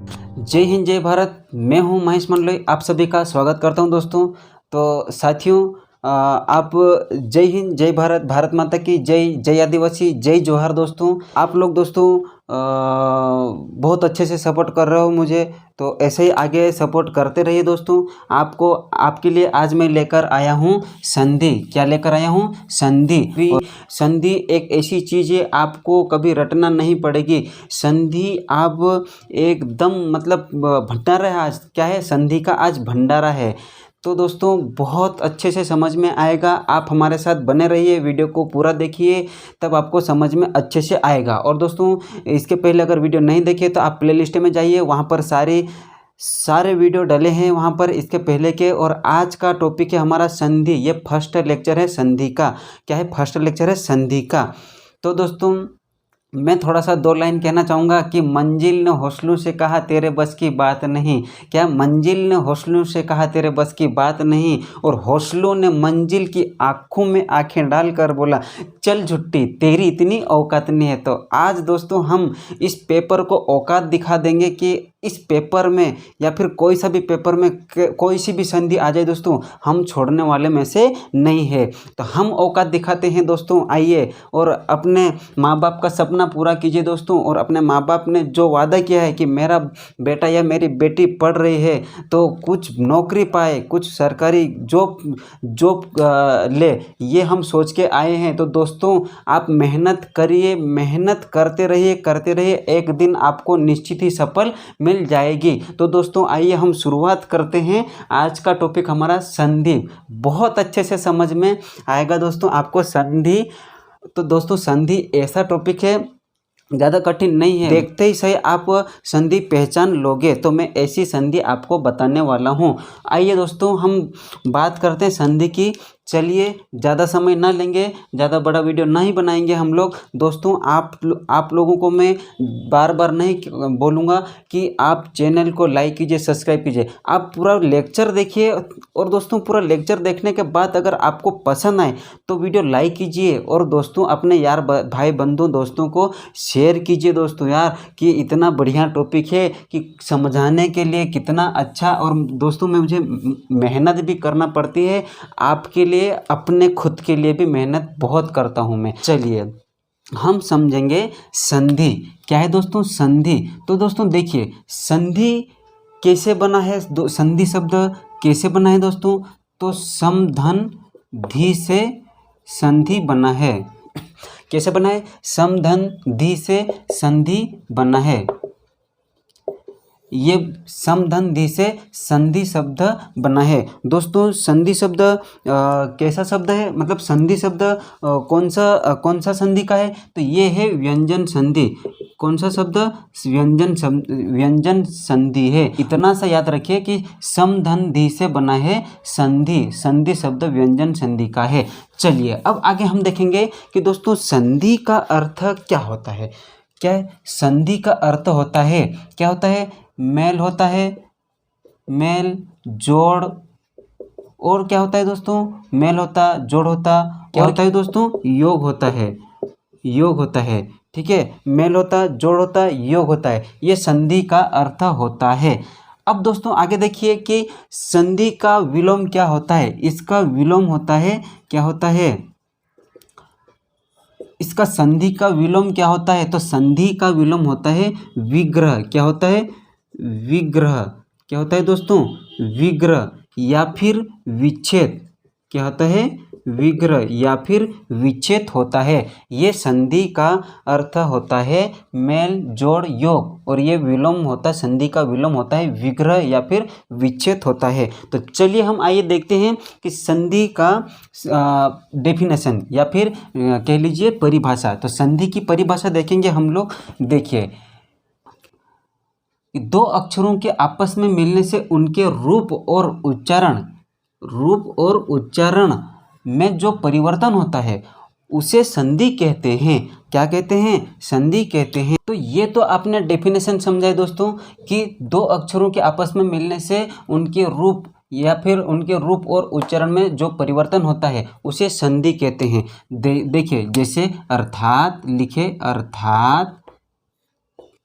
जय हिंद जय भारत। मैं हूं महेश मंडलोई, आप सभी का स्वागत करता हूं दोस्तों। तो साथियों, आप जय हिंद जय भारत, भारत माता की जय, जय आदिवासी, जय जोहार। दोस्तों आप लोग दोस्तों बहुत अच्छे से सपोर्ट कर रहे हो मुझे, तो ऐसे ही आगे सपोर्ट करते रहिए दोस्तों। आपको आपके लिए आज मैं लेकर आया हूं संधि। क्या लेकर आया हूं? संधि। और संधि एक ऐसी चीज़ है, आपको कभी रटना नहीं पड़ेगी। संधि आप एकदम मतलब भंडारा है। आज क्या है? संधि का आज भंडारा है। तो दोस्तों बहुत अच्छे से समझ में आएगा। आप हमारे साथ बने रहिए, वीडियो को पूरा देखिए, तब आपको समझ में अच्छे से आएगा। और दोस्तों इसके पहले अगर वीडियो नहीं देखे तो आप प्लेलिस्ट में जाइए, वहाँ पर सारे वीडियो डले हैं वहाँ पर, इसके पहले के। और आज का टॉपिक है हमारा संधि। ये फर्स्ट लेक्चर है संधि का। क्या है? फर्स्ट लेक्चर है संधि का। तो दोस्तों मैं थोड़ा सा दो लाइन कहना चाहूँगा कि मंजिल ने हौसलों से कहा तेरे बस की बात नहीं। क्या? मंजिल ने हौसलों से कहा तेरे बस की बात नहीं, और हौसलों ने मंजिल की आंखों में आंखें डालकर बोला चल झुट्टी तेरी इतनी औकात नहीं है। तो आज दोस्तों हम इस पेपर को औकात दिखा देंगे कि इस पेपर में या फिर कोई सा भी पेपर में कोई सी भी संधि आ जाए दोस्तों, हम छोड़ने वाले में से नहीं है। तो हम औकात दिखाते हैं दोस्तों। आइए और अपने माँ बाप का सपना पूरा कीजिए दोस्तों। और अपने माँ बाप ने जो वादा किया है कि मेरा बेटा या मेरी बेटी पढ़ रही है तो कुछ नौकरी पाए, कुछ सरकारी जॉब जॉब ले, ये हम सोच के आए हैं। तो दोस्तों आप मेहनत करिए, मेहनत करते रहिए, एक दिन आपको निश्चित ही सफल मिल जाएगी। तो दोस्तों आइए हम शुरुआत करते हैं। आज का टॉपिक हमारा संधि। बहुत अच्छे से समझ में आएगा दोस्तों आपको संधि। तो दोस्तों संधि ऐसा टॉपिक है, ज़्यादा कठिन नहीं है, देखते ही सही आप संधि पहचान लोगे। तो मैं ऐसी संधि आपको बताने वाला हूँ। आइए दोस्तों हम बात करते हैं संधि की। चलिए ज़्यादा समय ना लेंगे, ज़्यादा बड़ा वीडियो नहीं बनाएंगे हम लोग। दोस्तों आप लोगों को मैं बार बार नहीं बोलूँगा कि आप चैनल को लाइक कीजिए, सब्सक्राइब कीजिए। आप पूरा लेक्चर देखिए, और दोस्तों पूरा लेक्चर देखने के बाद अगर आपको पसंद आए तो वीडियो लाइक कीजिए, और दोस्तों अपने यार भाई बंधु दोस्तों को शेयर कीजिए दोस्तों यार, कि इतना बढ़िया टॉपिक है कि समझाने के लिए कितना अच्छा। और दोस्तों मुझे मेहनत भी करना पड़ती है आपके लिए, अपने खुद के लिए भी मेहनत बहुत करता हूँ मैं। चलिए हम समझेंगे संधि। क्या है दोस्तों संधि? तो दोस्तों देखिए संधि कैसे बना है, संधि शब्द कैसे बना है दोस्तों? तो सम धन धी से संधि बना है। कैसे बना है? सम धन धी से संधि बना है। ये सम धन धी से संधि शब्द बना है दोस्तों। संधि शब्द कैसा शब्द है? मतलब संधि शब्द कौन सा संधि का है? तो ये है व्यंजन संधि। कौन सा शब्द? व्यंजन संधि है। इतना सा याद रखिए कि सम धन धी से बना है संधि। संधि शब्द व्यंजन संधि का है। चलिए अब आगे हम देखेंगे कि दोस्तों संधि का अर्थ क्या होता है। क्या है? संधि का अर्थ होता है, क्या होता है? मेल होता है, मेल जोड़। और क्या होता है दोस्तों? मेल होता, जोड़ होता। क्या होता है दोस्तों? योग होता है, योग होता है। ठीक है, मेल होता, जोड़ होता, योग होता है। ये संधि का अर्थ होता है। अब दोस्तों आगे देखिए कि संधि का विलोम क्या होता है। इसका विलोम होता है, क्या होता है? इसका संधि का विलोम क्या होता है? तो संधि का विलोम होता है विग्रह। क्या होता है? विग्रह। क्या होता है दोस्तों? विग्रह या फिर विच्छेद। क्या होता है? विग्रह या फिर विच्छेद होता है। ये संधि का अर्थ होता है मेल जोड़ योग, और ये विलोम होता है, संधि का विलोम होता है विग्रह या फिर विच्छेद होता है। तो चलिए हम आइए देखते हैं कि संधि का डेफिनेशन या फिर कह लीजिए परिभाषा। तो संधि की परिभाषा देखेंगे हम लोग। देखिए दो अक्षरों के आपस में मिलने से उनके रूप और उच्चारण में जो परिवर्तन होता है उसे संधि कहते हैं। क्या कहते हैं? संधि कहते हैं। तो ये तो आपने डेफिनेशन समझा है दोस्तों, कि दो अक्षरों के आपस में मिलने से उनके रूप या फिर उनके रूप और उच्चारण में जो परिवर्तन होता है उसे संधि कहते हैं। देखिए जैसे अर्थात लिखे, अर्थात,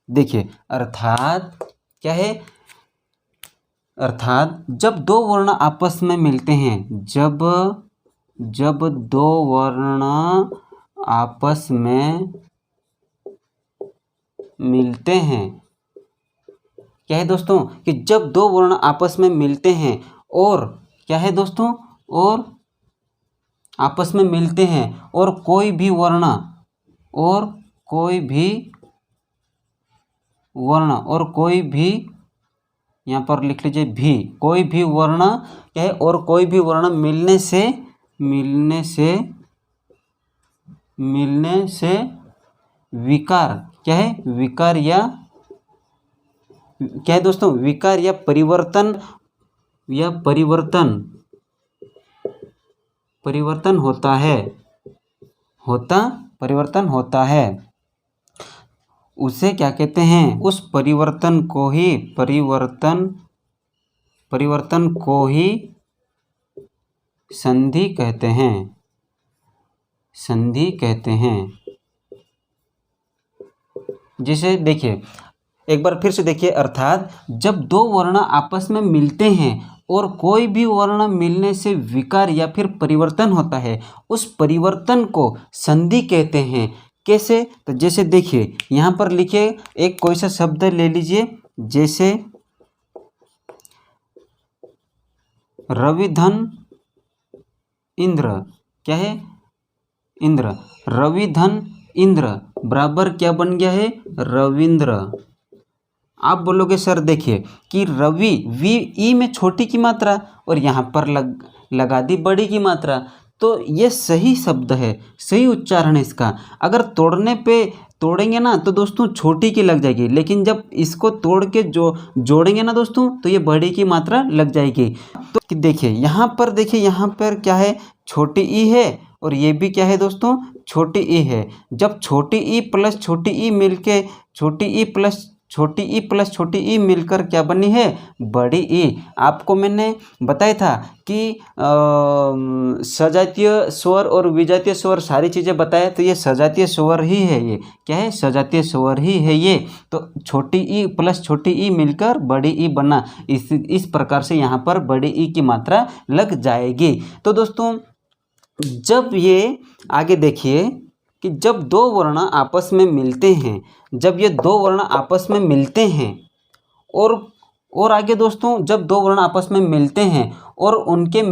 देखिए अर्थात, क्या है, अर्थात जब दो वर्ण आपस में मिलते हैं, जब दो वर्ण आपस में मिलते हैं, क्या है दोस्तों कि जब दो वर्ण आपस में मिलते हैं और क्या है दोस्तों, और आपस में मिलते हैं और कोई भी वर्ण यहाँ पर लिख लीजिए भी, कोई भी वर्ण क्या है, और कोई भी वर्ण मिलने से विकार, क्या है, विकार या क्या है दोस्तों, विकार या परिवर्तन परिवर्तन होता है, उसे क्या कहते हैं, उस परिवर्तन को ही संधि कहते हैं। जैसे देखिए, एक बार फिर से देखिए, अर्थात जब दो वर्ण आपस में मिलते हैं और कोई भी वर्ण मिलने से विकार या फिर परिवर्तन होता है, उस परिवर्तन को संधि कहते हैं। कैसे, तो जैसे देखिए यहाँ पर लिखिए, एक कोई सा शब्द ले लीजिए, जैसे रविधन इंद्र, क्या है, इंद्र, रविधन इंद्र बराबर क्या बन गया है, रविंद्र। आप बोलोगे सर देखिए कि रवि, वी ई में छोटी की मात्रा और यहाँ पर लगा दी बड़ी की मात्रा, तो ये सही शब्द है, सही उच्चारण है इसका। अगर तोड़ेंगे ना तो दोस्तों छोटी की लग जाएगी, लेकिन जब इसको तोड़ के जोड़ेंगे ना दोस्तों तो ये बड़ी की मात्रा लग जाएगी। तो देखिए यहाँ पर क्या है, छोटी ई है और ये भी क्या है दोस्तों, छोटी ई है। जब छोटी ई प्लस छोटी ई मिलके छोटी ई प्लस छोटी ई मिलकर क्या बनी है, बड़ी ई। आपको मैंने बताया था कि सजातीय स्वर और विजातीय स्वर सारी चीज़ें बताया, तो ये सजातीय स्वर ही है, ये क्या है, सजातीय स्वर ही है ये। तो छोटी ई प्लस छोटी ई मिलकर बड़ी ई बना, इस प्रकार से यहाँ पर बड़ी ई की मात्रा लग जाएगी। तो दोस्तों जब ये आगे देखिए कि जब दो वर्ण आपस में मिलते हैं, जब ये दो वर्ण आपस में मिलते हैं और आगे दोस्तों जब दो वर्ण आपस में मिलते हैं और उनके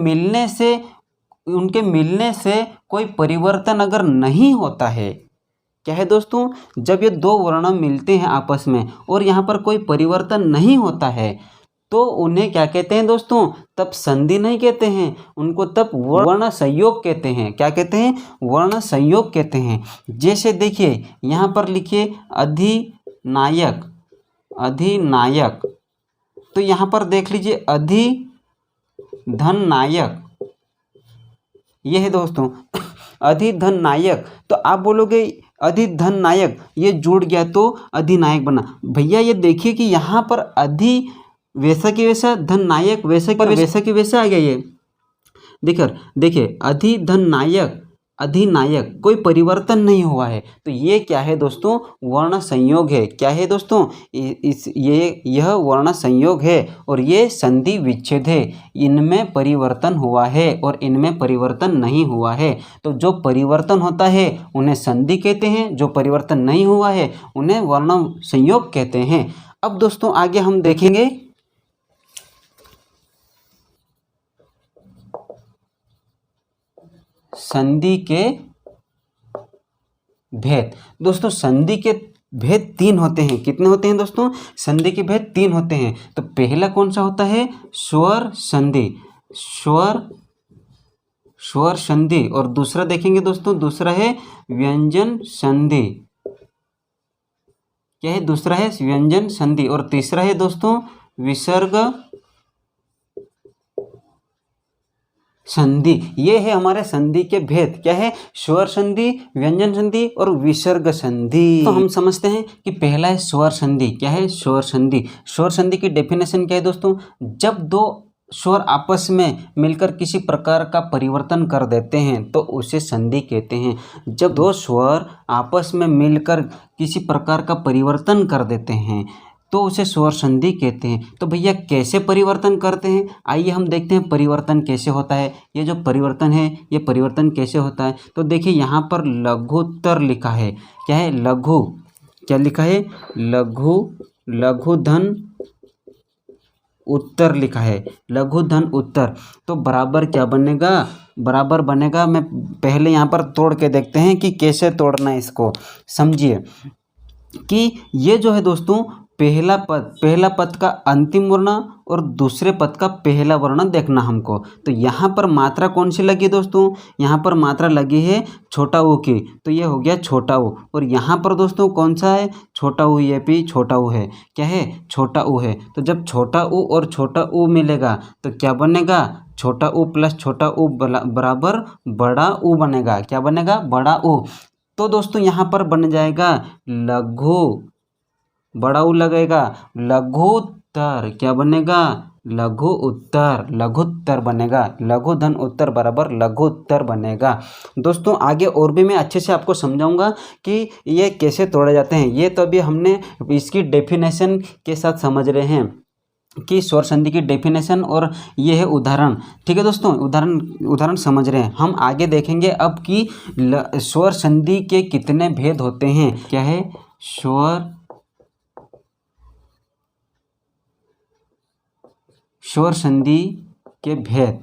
मिलने से कोई परिवर्तन अगर नहीं होता है, क्या है दोस्तों, जब ये दो वर्ण मिलते हैं आपस में और यहाँ पर कोई परिवर्तन नहीं होता है, तो उन्हें क्या कहते हैं दोस्तों, तब संधि नहीं कहते हैं, उनको तब वर्ण संयोग कहते हैं। क्या कहते हैं, वर्ण संयोग कहते हैं। जैसे देखिए यहाँ पर लिखिए अधिनायक, तो यहाँ पर देख लीजिए अधिधननायक, ये है दोस्तों अधिधननायक। तो आप बोलोगे अधिधननायक, ये जुड़ गया तो अधिनायक बना। भैया ये देखिए कि यहाँ पर अधि वैसा की वैसा, धन नायक वैसा की वैसा आ गया ये। देखिए अधिनायक कोई परिवर्तन नहीं हुआ है, तो ये क्या है दोस्तों, वर्ण संयोग है। क्या है दोस्तों, यह वर्ण संयोग है और ये संधि विच्छेद है। इनमें परिवर्तन हुआ है और इनमें परिवर्तन नहीं हुआ है। तो जो परिवर्तन होता है उन्हें संधि कहते हैं, जो परिवर्तन नहीं हुआ है उन्हें वर्ण संयोग कहते हैं। अब दोस्तों आगे हम देखेंगे संधि के भेद। दोस्तों संधि के भेद 3 होते हैं। कितने होते हैं दोस्तों, संधि के भेद 3 होते हैं। तो पहला कौन सा होता है, स्वर संधि, स्वर संधि। और दूसरा देखेंगे दोस्तों, दूसरा है व्यंजन संधि। क्या है, दूसरा है व्यंजन संधि। और तीसरा है दोस्तों विसर्ग संधि। ये है हमारे संधि के भेद। क्या है, स्वर संधि, व्यंजन संधि और विसर्ग संधि। तो हम समझते हैं कि पहला है स्वर संधि। क्या है, स्वर संधि। स्वर संधि की डेफिनेशन क्या है दोस्तों, जब दो स्वर आपस में मिलकर किसी प्रकार का परिवर्तन कर देते हैं तो उसे संधि कहते हैं। जब दो स्वर आपस में मिलकर किसी प्रकार का परिवर्तन कर देते हैं तो उसे स्वर संधि कहते हैं। तो भैया कैसे परिवर्तन करते हैं, आइए हम देखते हैं परिवर्तन कैसे होता है। ये जो परिवर्तन है ये परिवर्तन कैसे होता है, तो देखिए यहाँ पर लघुत्तर लिखा है। क्या है? लघु, क्या लिखा है? लघु, लघु धन उत्तर लिखा है, लघु धन उत्तर। तो बराबर क्या बनेगा? बराबर बनेगा, मैं पहले यहाँ पर तोड़ के देखते हैं कि कैसे तोड़ना है इसको। समझिए कि ये जो है दोस्तों पहला पद का अंतिम वर्ण और दूसरे पद का पहला वर्ण देखना हमको। तो यहाँ पर मात्रा कौन सी लगी दोस्तों? यहाँ पर मात्रा लगी है छोटा ऊ की, तो ये हो गया छोटा ऊ। और यहाँ पर दोस्तों कौन सा है? छोटा ऊ, ये भी छोटा ऊ है। क्या है? छोटा ऊ है। तो जब छोटा ऊ और छोटा ऊ मिलेगा तो क्या बनेगा? छोटा ऊ प्लस छोटा ऊ बराबर बड़ा ऊ बनेगा। क्या बनेगा? बड़ा ऊ। तो दोस्तों यहाँ पर बन जाएगा लघु, बड़ा ऊ लगेगा, लघुत्तर। क्या बनेगा? लघु उत्तर, लघुत्तर बनेगा। लघु धन उत्तर बराबर लघुत्तर बनेगा। दोस्तों आगे और भी मैं अच्छे से आपको समझाऊंगा कि ये कैसे तोड़े जाते हैं। ये तो अभी हमने इसकी डेफिनेशन के साथ समझ रहे हैं कि स्वर संधि की डेफिनेशन, और ये है उदाहरण। ठीक है दोस्तों, उदाहरण समझ रहे हैं। हम आगे देखेंगे अब कि स्वर संधि के कितने भेद होते हैं। क्या है? स्वर संधि के भेद।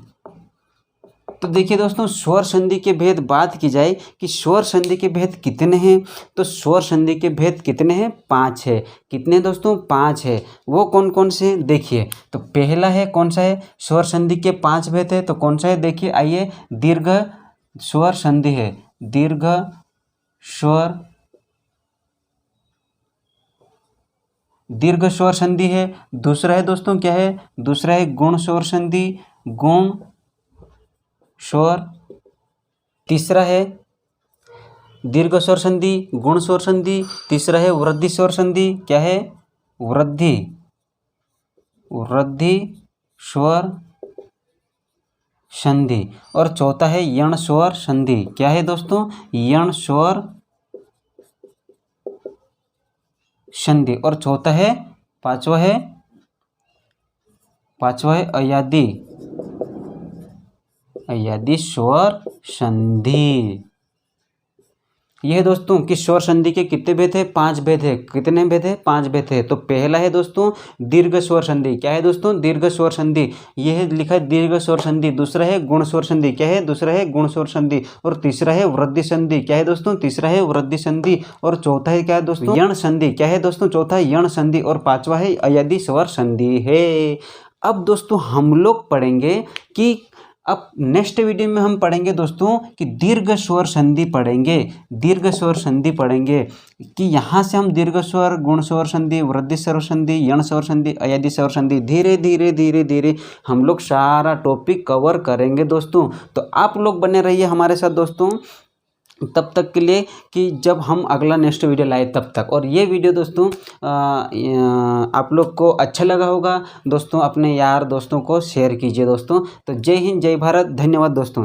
तो देखिए दोस्तों, स्वर संधि के भेद बात की जाए कि स्वर संधि के भेद कितने हैं, तो स्वर संधि के भेद कितने हैं? 5 है। कितने दोस्तों? 5 है। वो कौन कौन से? देखिए, तो पहला है कौन सा है? स्वर संधि के 5 भेद है, तो कौन सा है? देखिए, आइए, दीर्घ स्वर संधि है, दीर्घ स्वर संधि है। दूसरा है दोस्तों, क्या है? दूसरा है गुण स्वर संधि, गुण स्वर। तीसरा है दीर्घ स्वर संधि, गुण स्वर संधि। तीसरा है वृद्धि स्वर संधि। क्या है? वृद्धि स्वर संधि। और चौथा है यण स्वर संधि। क्या है दोस्तों? यण स्वर संधि। और चौथा है, पांचवा है अयादी स्वर संधि। यह दोस्तों कि स्वर संधि के कितने भेद है? 5 भेद है। कितने भेद है? 5 भेद है। तो पहला है दोस्तों दीर्घ स्वर संधि। क्या है दोस्तों? दीर्घ स्वर संधि। यह लिखा है दीर्घ स्वर संधि। दूसरा है गुण स्वर संधि। क्या है? दूसरा है गुण स्वर संधि। और तीसरा है वृद्धि संधि। क्या है दोस्तों? तीसरा है वृद्धि संधि। और चौथा है क्या है दोस्तों? यण संधि। क्या है दोस्तों? चौथा है यण संधि। और पांचवा है अयादी स्वर संधि है। अब दोस्तों हम लोग पढ़ेंगे कि अब नेक्स्ट वीडियो में हम पढ़ेंगे दोस्तों कि दीर्घ स्वर संधि पढ़ेंगे। दीर्घ स्वर संधि पढ़ेंगे कि यहाँ से हम दीर्घ स्वर, गुण स्वर संधि, वृद्धि स्वर संधि, यण स्वर संधि, अयादी स्वर संधि धीरे धीरे हम लोग सारा टॉपिक कवर करेंगे दोस्तों। तो आप लोग बने रहिए हमारे साथ दोस्तों तब तक के लिए कि जब हम अगला नेक्स्ट वीडियो लाए तब तक। और ये वीडियो दोस्तों आप लोग को अच्छा लगा होगा दोस्तों, अपने यार दोस्तों को शेयर कीजिए दोस्तों। तो जय हिंद, जय भारत, धन्यवाद दोस्तों।